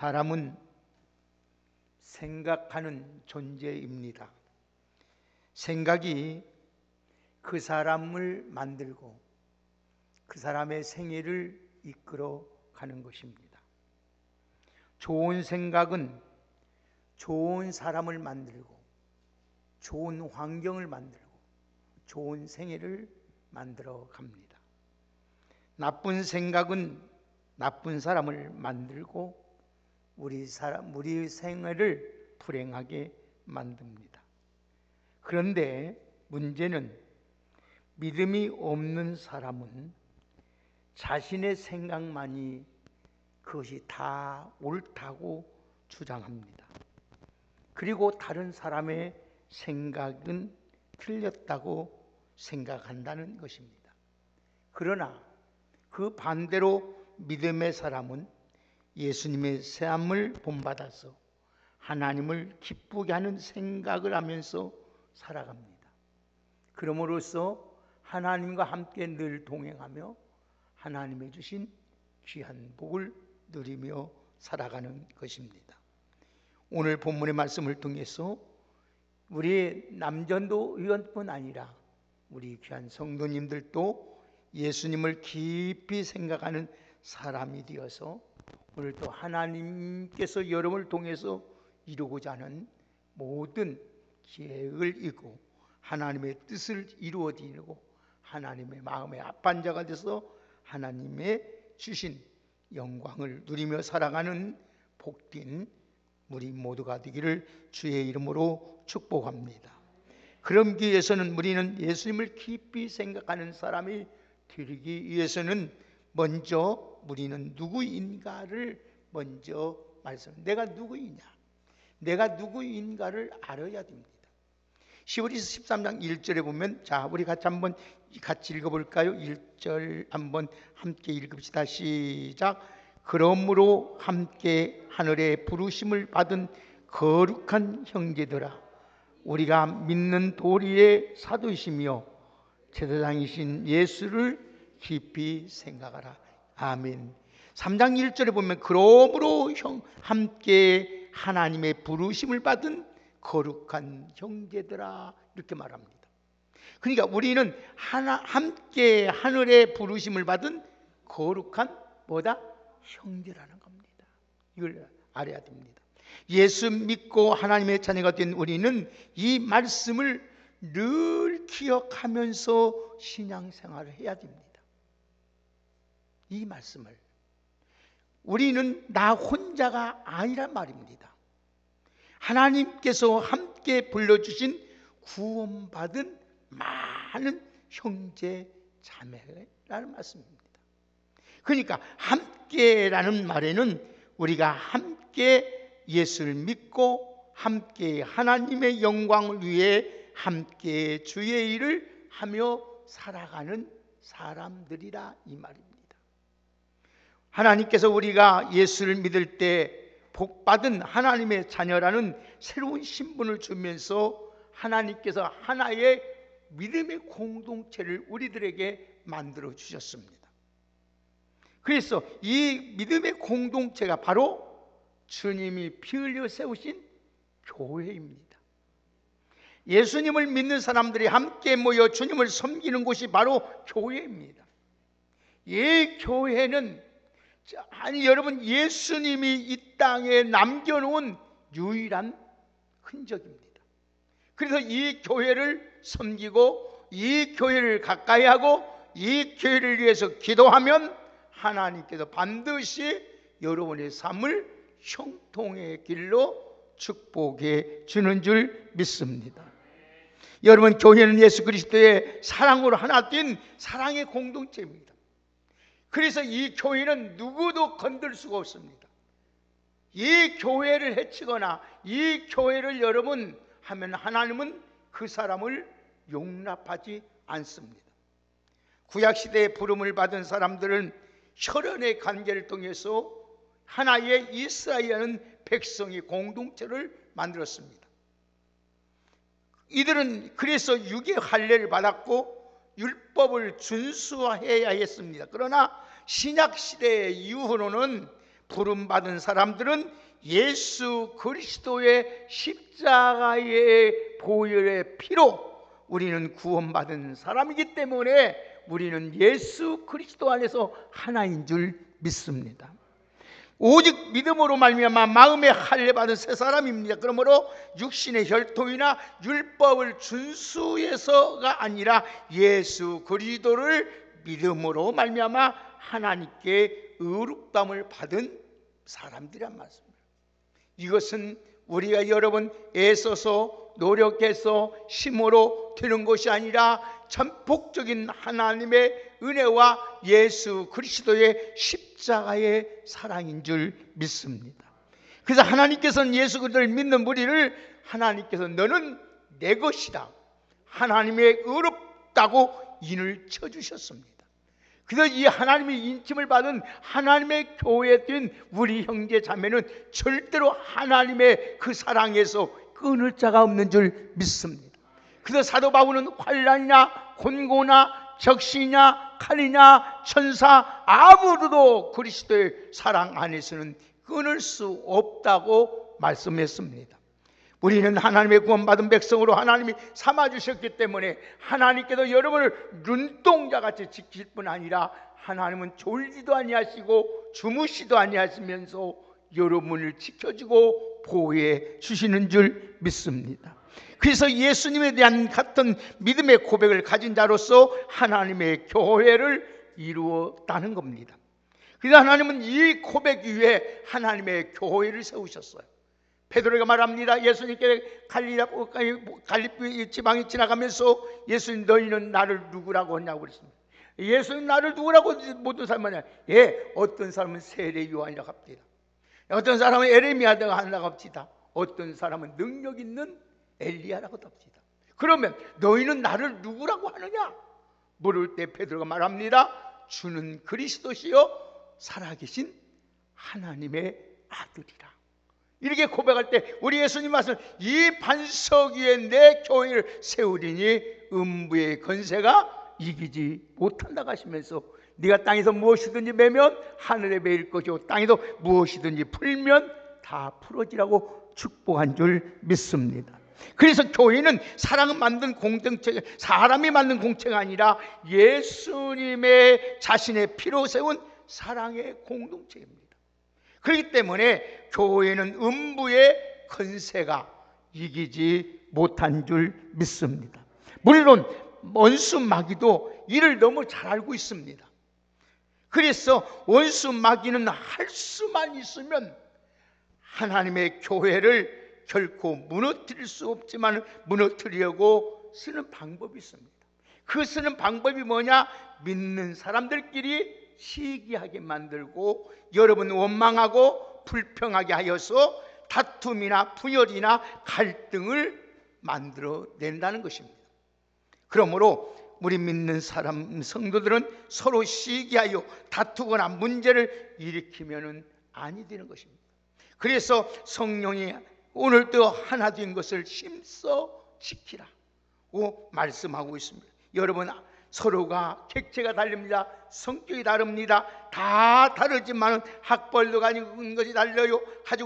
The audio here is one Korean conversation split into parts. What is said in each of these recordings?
사람은 생각하는 존재입니다. 생각이 그 사람을 만들고 그 사람의 생애를 이끌어 가는 것입니다. 좋은 생각은 좋은 사람을 만들고 좋은 환경을 만들고 좋은 생애를 만들어 갑니다. 나쁜 생각은 나쁜 사람을 만들고 우리 생애를 불행하게 만듭니다. 그런데 문제는 믿음이 없는 사람은 자신의 생각만이 그것이 다 옳다고 주장합니다. 그리고 다른 사람의 생각은 틀렸다고 생각한다는 것입니다. 그러나 그 반대로 믿음의 사람은 예수님의 세함을 본받아서 하나님을 기쁘게 하는 생각을 하면서 살아갑니다. 그럼으로써 하나님과 함께 늘 동행하며 하나님의 주신 귀한 복을 누리며 살아가는 것입니다. 오늘 본문의 말씀을 통해서 우리 남전도 의원뿐 아니라 우리 귀한 성도님들도 예수님을 깊이 생각하는 사람이 되어서 오늘도 하나님께서 여러분을 통해서 이루고자 하는 모든 계획을 이루고 하나님의 뜻을 이루어드리고 하나님의 마음의 합한 자가 돼서 하나님의 주신 영광을 누리며 살아가는 복된 우리 모두가 되기를 주의 이름으로 축복합니다. 그러기 위해서는 우리는 예수님을 깊이 생각하는 사람이 되기 위해서는 먼저 우리는 누구인가를 먼저 내가 누구이냐, 내가 누구인가를 알아야 됩니다. 히브리서 13장 1절에 보면, 자, 우리 같이 읽어볼까요? 1절 한번 함께 읽읍시다. 시작. 그러므로 함께 하늘의 부르심을 받은 거룩한 형제들아, 우리가 믿는 도리의 사도이시며 제사장이신 예수를 깊이 생각하라. 아멘. 3장 1절에 보면 그러므로 함께 하나님의 부르심을 받은 거룩한 형제들아, 이렇게 말합니다. 그러니까 우리는 함께 하늘의 부르심을 받은 거룩한 형제라는 겁니다. 이걸 알아야 됩니다. 예수 믿고 하나님의 자녀가 된 우리는 이 말씀을 늘 기억하면서 신앙생활을 해야 됩니다. 이 말씀을 우리는 나 혼자가 아니란 말입니다. 하나님께서 함께 불러주신 구원받은 많은 형제 자매라는 말씀입니다. 그러니까 함께라는 말에는 우리가 함께 예수를 믿고 함께 하나님의 영광을 위해 함께 주의 일을 하며 살아가는 사람들이라 이 말입니다. 하나님께서 우리가 예수를 믿을 때 복받은 하나님의 자녀라는 새로운 신분을 주면서 하나님께서 하나의 믿음의 공동체를 우리들에게 만들어 주셨습니다. 그래서 이 믿음의 공동체가 바로 주님이 피 흘려 세우신 교회입니다. 예수님을 믿는 사람들이 함께 모여 주님을 섬기는 곳이 바로 교회입니다. 이 교회는 여러분, 예수님이 이 땅에 남겨놓은 유일한 흔적입니다. 그래서 이 교회를 섬기고 이 교회를 가까이 하고 이 교회를 위해서 기도하면 하나님께서 반드시 여러분의 삶을 형통의 길로 축복해 주는 줄 믿습니다. 여러분, 교회는 예수 그리스도의 사랑으로 하나 된 사랑의 공동체입니다. 그래서 이 교회는 누구도 건들 수가 없습니다. 이 교회를 해치거나 이 교회를 여러분 하면 하나님은 그 사람을 용납하지 않습니다. 구약시대에 부름을 받은 사람들은 혈연의 관계를 통해서 하나의 이스라엘이라는 백성의 공동체를 만들었습니다. 이들은 그래서 육의 할례를 받았고 율법을 준수해야 했습니다. 그러나 신약시대 이후로는 부름받은 사람들은 예수 그리스도의 십자가의 보혈의 피로 우리는 구원받은 사람이기 때문에 우리는 예수 그리스도 안에서 하나인 줄 믿습니다. 오직 믿음으로 말미암아 마음에 할례 받은 새 사람입니다. 그러므로 육신의 혈통이나 율법을 준수해서가 아니라 예수 그리스도를 믿음으로 말미암아 하나님께 의롭다함을 받은 사람들이란 말씀입니다. 이것은 우리가 여러 번 애써서 노력해서 힘으로 되는 것이 아니라 전폭적인 하나님의 은혜와 예수 그리스도의 십자가의 사랑인 줄 믿습니다. 그래서 하나님께서는 예수 그리스도를 믿는 우리를 하나님께서 너는 내 것이다, 하나님의 의롭다고 인을 쳐주셨습니다. 그래서 이 하나님의 인침을 받은 하나님의 교회에 뛴 우리 형제 자매는 절대로 하나님의 그 사랑에서 끊을 자가 없는 줄 믿습니다. 그래서 사도 바울은 환난이나 곤고나 적신이나 칼이나 천사 아무도 그리스도의 사랑 안에서는 끊을 수 없다고 말씀했습니다. 우리는 하나님의 구원받은 백성으로 하나님이 삼아주셨기 때문에 하나님께서 여러분을 눈동자같이 지킬 뿐 아니라 하나님은 졸지도 아니하시고 주무시도 아니하시면서 여러분을 지켜주고 보호해 주시는 줄 믿습니다. 그래서 예수님에 대한 같은 믿음의 고백을 가진 자로서 하나님의 교회를 이루었다는 겁니다. 그래서 하나님은 이 고백 위에 하나님의 교회를 세우셨어요. 베드로가 말합니다. 예수님께 갈릴리 지방에 지나가면서 예수님 너희는 나를 누구라고 하냐고 그랬습니다. 예수님 나를 누구라고 모든 사람은 어떤 사람은 세례 요한이라고 합니다. 어떤 사람은 에레미야라고 한다고 합니다. 어떤 사람은 능력 있는 엘리야라고도 합니다. 그러면 너희는 나를 누구라고 하느냐 물을 때 베드로가 말합니다. 주는 그리스도시요 살아계신 하나님의 아들이라. 이렇게 고백할 때 우리 예수님 말씀 이 반석 위에 내 교회를 세우리니 음부의 권세가 이기지 못한다고 하시면서 네가 땅에서 무엇이든지 매면 하늘에 매일 것이고 땅에서 무엇이든지 풀면 다 풀어지라고 축복한 줄 믿습니다. 그래서 교회는 사람이 만든 공동체, 사람이 만든 공동체가 아니라 예수님의 자신의 피로 세운 사랑의 공동체입니다. 그렇기 때문에 교회는 음부의 권세가 이기지 못한 줄 믿습니다. 물론 원수 마귀도 이를 너무 잘 알고 있습니다. 그래서 원수 마귀는 할 수만 있으면 하나님의 교회를 결코 무너뜨릴 수 없지만 무너뜨리려고 쓰는 방법이 있습니다. 그 쓰는 방법이 뭐냐? 믿는 사람들끼리 시기하게 만들고 여러분 원망하고 불평하게 하여서 다툼이나 분열이나 갈등을 만들어낸다는 것입니다. 그러므로 우리 믿는 사람 성도들은 서로 시기하여 다투거나 문제를 일으키면 아니 되는 것입니다. 그래서 성령이 오늘도 하나 된 것을 힘써 지키라고 말씀하고 있습니다. 여러분 서로가 객체가 다릅니다. 성격이 다릅니다. 다 다르지만 학벌도 가진 것이 달라요.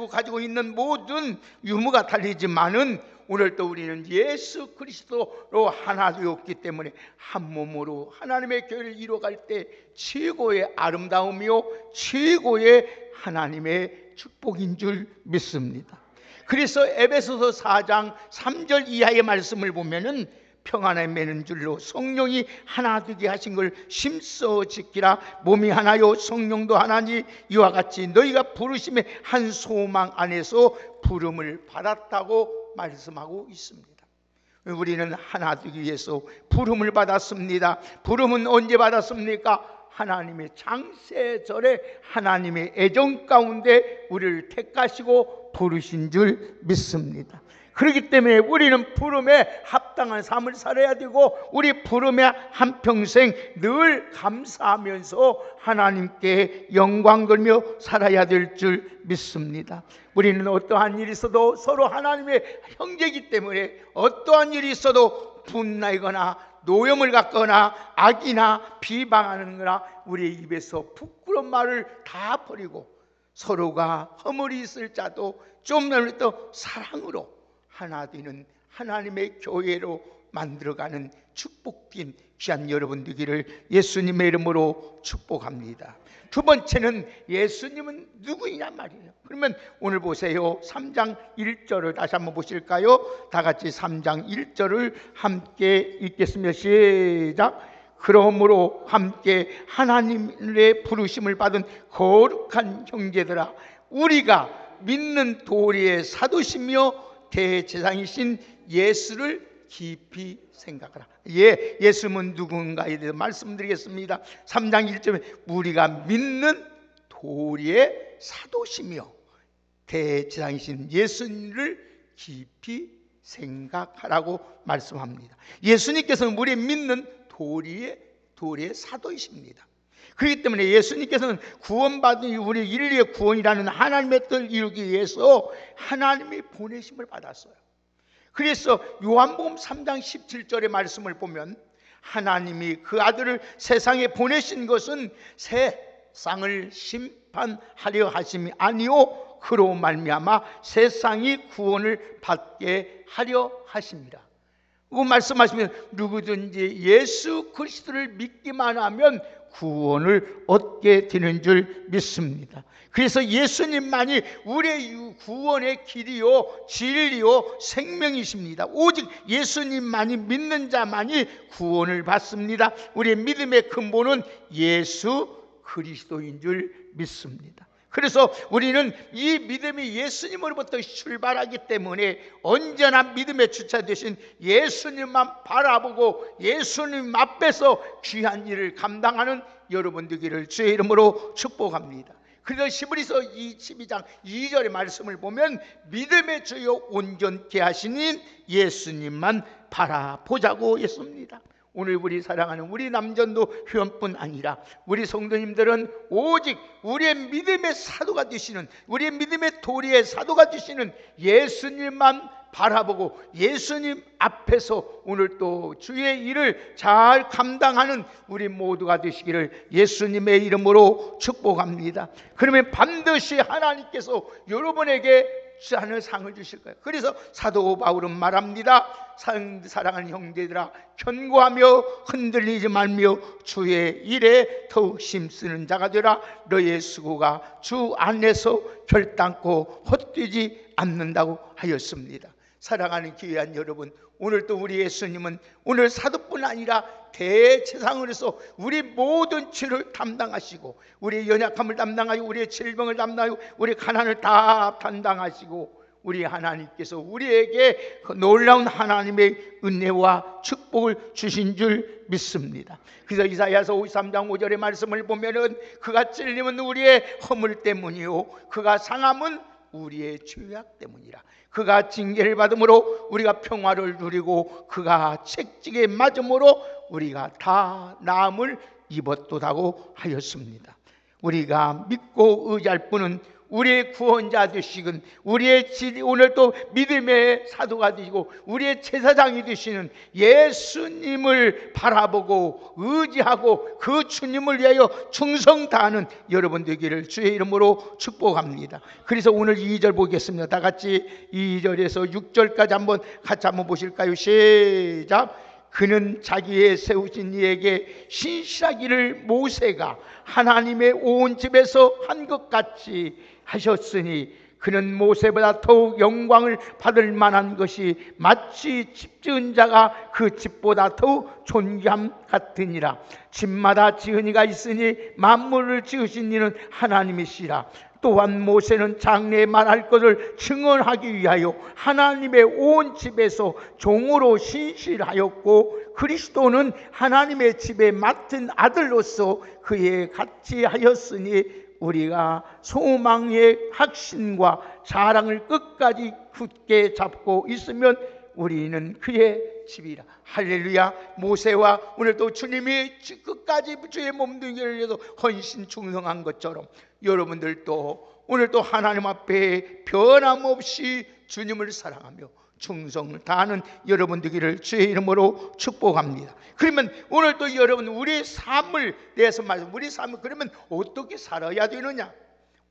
가지고 있는 모든 유무가 다르지만은 오늘도 우리는 예수 그리스도로 하나 되었기 때문에 한 몸으로 하나님의 교회를 이루어갈 때 최고의 아름다움이요 최고의 하나님의 축복인 줄 믿습니다. 그래서 에베소서 4장 3절 이하의 말씀을 보면은 평안에 매는 줄로 성령이 하나 되게 하신 걸 힘써 지키라. 몸이 하나요 성령도 하나니 이와 같이 너희가 부르심의 한 소망 안에서 부름을 받았다고 말씀하고 있습니다. 우리는 하나 되기 위해서 부름을 받았습니다. 부름은 언제 받았습니까? 하나님의 창세절에 하나님의 애정 가운데 우리를 택하시고 부르신 줄 믿습니다. 그렇기 때문에 우리는 부름에 합당한 삶을 살아야 되고 우리 부름에 한평생 늘 감사하면서 하나님께 영광 돌며 살아야 될 줄 믿습니다. 우리는 어떠한 일이 있어도 서로 하나님의 형제이기 때문에 어떠한 일이 있어도 분나거나 노염을 갖거나 악이나 비방하는 거나 우리의 입에서 부끄러운 말을 다 버리고 서로가 허물이 있을 자도 좀 더 사랑으로 하나 되는 하나님의 교회로 만들어가는 축복된 귀한 여러분 되기를 예수님의 이름으로 축복합니다. 두 번째는 예수님은 누구이냐 말이에요. 그러면 오늘 보세요. 3장 1절을 다시 한번 보실까요? 다 같이 3장 1절을 함께 읽겠습니다. 시작. 그러므로 함께 하나님의 부르심을 받은 거룩한 형제들아, 우리가 믿는 도리의 사도시며 대제사장이신 예수를 깊이 생각하라. 예수님은 누군가에 대해서 말씀드리겠습니다. 3장 1절에 우리가 믿는 도리의 사도시며 대제사장이신 예수를 깊이 생각하라고 말씀합니다. 예수님께서는 우리 믿는 도리의 사도이십니다. 그렇기 때문에 예수님께서는 구원받은 우리 인류의 구원이라는 하나님의 뜻을 이루기 위해서 하나님이 보내심을 받았어요. 그래서 요한복음 3장 17절의 말씀을 보면 하나님이 그 아들을 세상에 보내신 것은 세상을 심판하려 하심이 아니요 그로 말미암아 세상이 구원을 받게 하려 하심이라. 그 말씀하시면 누구든지 예수 그리스도를 믿기만 하면 구원을 얻게 되는 줄 믿습니다. 그래서 예수님만이 우리의 구원의 길이요 진리요 생명이십니다. 오직 예수님만이 믿는 자만이 구원을 받습니다. 우리의 믿음의 근본은 예수 그리스도인 줄 믿습니다. 그래서 우리는 이 믿음이 예수님으로부터 출발하기 때문에 언제나 믿음의 주체 되신 예수님만 바라보고 예수님 앞에서 귀한 일을 감당하는 여러분 되기를 주의 이름으로 축복합니다. 그래서 히브리서 12장 2절의 말씀을 보면 믿음의 주요 온전케 하시는 예수님만 바라보자고 했습니다. 오늘 우리 사랑하는 우리 남전도 회원뿐 아니라 우리 성도님들은 오직 우리의 믿음의 사도가 되시는, 우리의 믿음의 도리의 사도가 되시는 예수님만 바라보고 예수님 앞에서 오늘 또 주의 일을 잘 감당하는 우리 모두가 되시기를 예수님의 이름으로 축복합니다. 그러면 반드시 하나님께서 여러분에게 하늘 상을 주실 거예요. 그래서 사도 바울은 말합니다. 사랑하는 형제들아, 견고하며 흔들리지 말며 주의 일에 더욱 힘쓰는 자가 되라. 너의 수고가 주 안에서 결단코 헛되지 않는다고 하였습니다. 사랑하는 귀한 여러분, 오늘 또 우리 예수님은 오늘 사도뿐 아니라 대제사장으로서 우리 모든 죄를 담당하시고 우리의 연약함을 담당하시고 우리의 질병을 담당하시고 우리의 가난을 다 담당하시고 우리 하나님께서 우리에게 놀라운 하나님의 은혜와 축복을 주신 줄 믿습니다. 그래서 이사야서 53장 5절의 말씀을 보면은 그가 찔림은 우리의 허물 때문이요 그가 상함은 우리의 죄악 때문이라. 그가 징계를 받음으로 우리가 평화를 누리고 그가 채찍에 맞음으로 우리가 다 나음을 입었도다고 하였습니다. 우리가 믿고 의지할 분은 우리의 구원자 되시군 우리의 오늘 또 믿음의 사도가 되시고 우리의 제사장이 되시는 예수님을 바라보고 의지하고 그 주님을 위하여 충성 다하는 여러분 되기를 주의 이름으로 축복합니다. 그래서 오늘 2절 보겠습니다. 다 같이 2절에서 6절까지 같이 한번 보실까요? 시작. 그는 자기의 세우신 이에게 신실하기를 모세가 하나님의 온 집에서 한 것 같이 하셨으니 그는 모세보다 더욱 영광을 받을 만한 것이 마치 집 지은 자가 그 집보다 더욱 존귀함 같으니라. 집마다 지은 이가 있으니 만물을 지으신 이는 하나님이시라. 또한 모세는 장래에 말할 것을 증언하기 위하여 하나님의 온 집에서 종으로 신실하였고 그리스도는 하나님의 집에 맡은 아들로서 그에 같이 하였으니 우리가 소망의 확신과 자랑을 끝까지 굳게 잡고 있으면 우리는 그의 집이라. 할렐루야. 모세와 오늘 또 주님이 끝까지 주의 몸뚱이를 위해서 헌신 충성한 것처럼 여러분들도 오늘 또 하나님 앞에 변함없이 주님을 사랑하며 충성을 다하는 여러분 되기를 주의 이름으로 축복합니다. 그러면 오늘 또 여러분 우리의 삶을 대해서 말씀, 우리 삶을 그러면 어떻게 살아야 되느냐?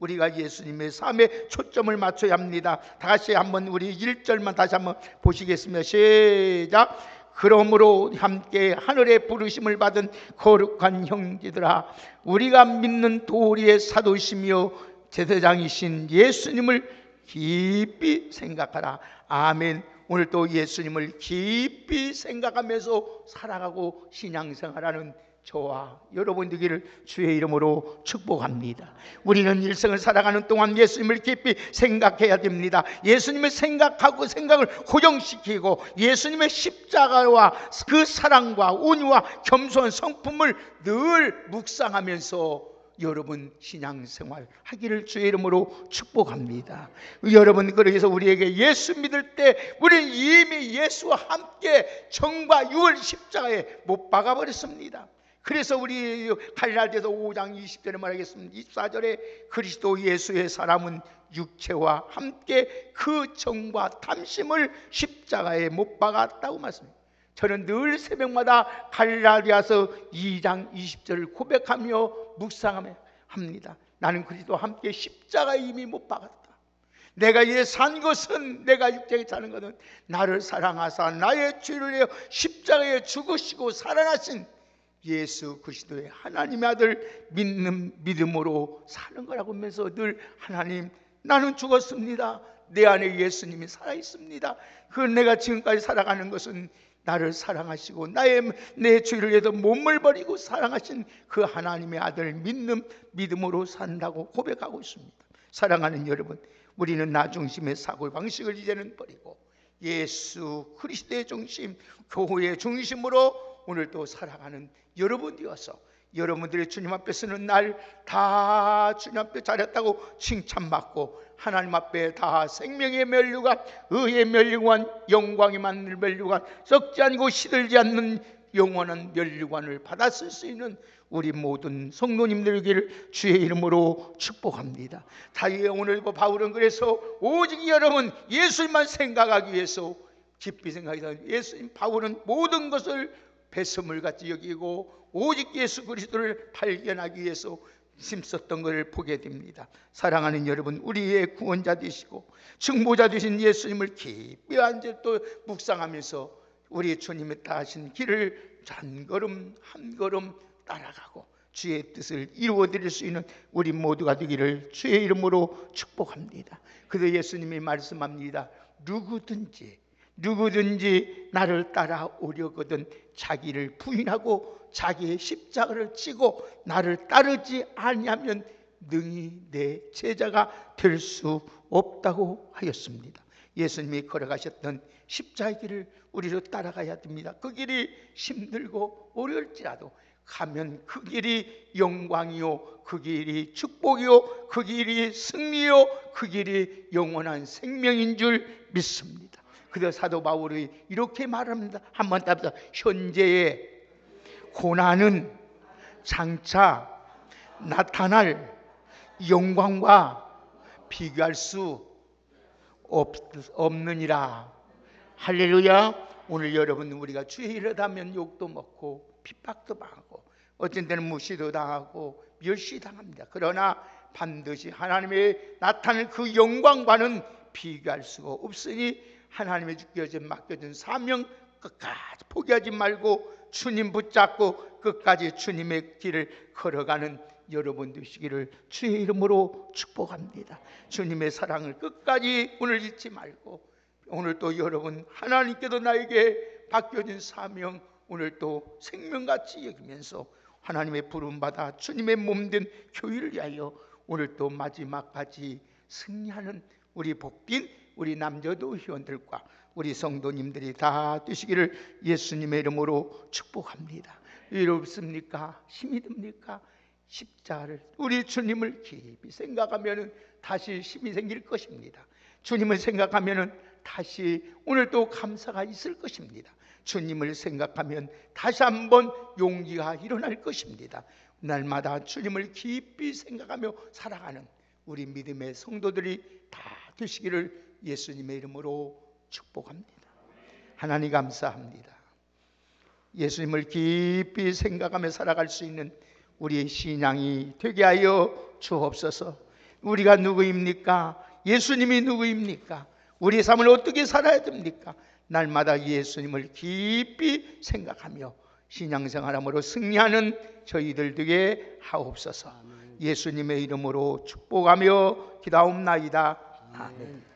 우리가 예수님의 삶에 초점을 맞춰야 합니다. 다 같이 한번 우리 1절만 다시 한번 보시겠습니다. 시작. 그러므로 함께 하늘의 부르심을 받은 거룩한 형제들아, 우리가 믿는 도리의 사도시며 제사장이신 예수님을 깊이 생각하라. 아멘. 오늘 또 예수님을 깊이 생각하면서 살아가고 신앙생활하는 저와 여러분 되기를 주의 이름으로 축복합니다. 우리는 일생을 살아가는 동안 예수님을 깊이 생각해야 됩니다. 예수님을 생각하고 생각을 고정시키고 예수님의 십자가와 그 사랑과 온유와 겸손한 성품을 늘 묵상하면서 여러분 신앙생활 하기를 주의 이름으로 축복합니다. 여러분, 그래서 우리에게 예수 믿을 때 우리는 이미 예수와 함께 정과 유월 십자가에 못 박아버렸습니다. 그래서 우리 갈라디아서 5장 20절에 말하겠습니다. 24절에 그리스도 예수의 사람은 육체와 함께 그 정과 탐심을 십자가에 못 박았다고 말씀합니다. 저는 늘 새벽마다 갈라디아서 2장 20절을 고백하며 묵상하며 합니다. 나는 그리스도와 함께 십자가에 이미 못 박았다. 내가 이제 산 것은, 내가 육체에 사는 것은 나를 사랑하사 나의 죄를 위하여 십자가에 죽으시고 살아나신 예수 그리스도의 하나님의 아들 믿는 믿음으로 사는 거라고 하면서 늘 하나님, 나는 죽었습니다. 내 안에 예수님이 살아있습니다. 그 내가 지금까지 살아가는 것은 나를 사랑하시고 내 죄를 위해서 몸을 버리고 사랑하신 그 하나님의 아들 믿는 믿음으로 산다고 고백하고 있습니다. 사랑하는 여러분, 우리는 나 중심의 사고 방식을 이제는 버리고 예수 그리스도의 중심, 교회의 중심으로 오늘도 살아가는 여러분 되어서 여러분들의 주님 앞에 서는 날 다 주님 앞에 잘했다고 칭찬받고 하나님 앞에 다 생명의 면류관, 의의 면류관, 영광이 만들 면류관, 썩지 않고 시들지 않는 영원한 면류관을 받았을 수 있는 우리 모든 성도님들에게 주의 이름으로 축복합니다. 다윗의 오늘 바울은 그래서 오직 여러분 예수님만 생각하기 위해서 깊이 생각해서 예수님, 바울은 모든 것을 배설물같이 여기고 오직 예수 그리스도를 발견하기 위해서 힘썼던 것을 보게 됩니다. 사랑하는 여러분, 우리의 구원자 되시고 증보자 되신 예수님을 깊이 앉아 또 묵상하면서 우리 주님의 따신 길을 한 걸음 한 걸음 따라가고 주의 뜻을 이루어드릴 수 있는 우리 모두가 되기를 주의 이름으로 축복합니다. 그래서 예수님이 말씀합니다. 누구든지 나를 따라오려거든 자기를 부인하고 자기의 십자가를 지고 나를 따르지 아니하면 능히 내 제자가 될 수 없다고 하였습니다. 예수님이 걸어가셨던 십자가의 길을 우리로 따라가야 됩니다. 그 길이 힘들고 어려울지라도 가면 그 길이 영광이요, 그 길이 축복이요, 그 길이 승리요, 그 길이 영원한 생명인 줄 믿습니다. 그래서 사도 바울이 이렇게 말합니다. 한번 답사. 현재의 고난은 장차 나타날 영광과 비교할 수 없느니라. 할렐루야. 오늘 여러분, 우리가 주의 일을 하면 욕도 먹고 핍박도 당하고 어떤 때는 무시도 당하고 멸시당합니다. 그러나 반드시 하나님의 나타낼 그 영광과는 비교할 수가 없으니 하나님의 맡겨진 사명 끝까지 포기하지 말고 주님 붙잡고 끝까지 주님의 길을 걸어가는 여러분 되시기를 주의 이름으로 축복합니다. 주님의 사랑을 끝까지 오늘 잊지 말고 오늘 또 여러분 하나님께도 나에게 맡겨진 사명 오늘 또 생명같이 여기면서 하나님의 부름받아 주님의 몸된 교회를 위하여 오늘 또 마지막까지 승리하는 우리 복된 우리 남자도 회원들과 우리 성도님들이 다 되시기를 예수님의 이름으로 축복합니다. 이롭습니까? 힘이 듭니까? 십자가를 우리 주님을 깊이 생각하면 다시 힘이 생길 것입니다. 주님을 생각하면 다시 오늘 또 감사가 있을 것입니다. 주님을 생각하면 다시 한번 용기가 일어날 것입니다. 날마다 주님을 깊이 생각하며 살아가는 우리 믿음의 성도들이 다 되시기를 예수님의 이름으로 축복합니다. 하나님 감사합니다. 예수님을 깊이 생각하며 살아갈 수 있는 우리의 신앙이 되게 하여 주옵소서. 우리가 누구입니까? 예수님이 누구입니까? 우리 삶을 어떻게 살아야 됩니까? 날마다 예수님을 깊이 생각하며 신앙생활함으로 승리하는 저희들 되게 하옵소서. 예수님의 이름으로 축복하며 기도하옵나이다. 아멘.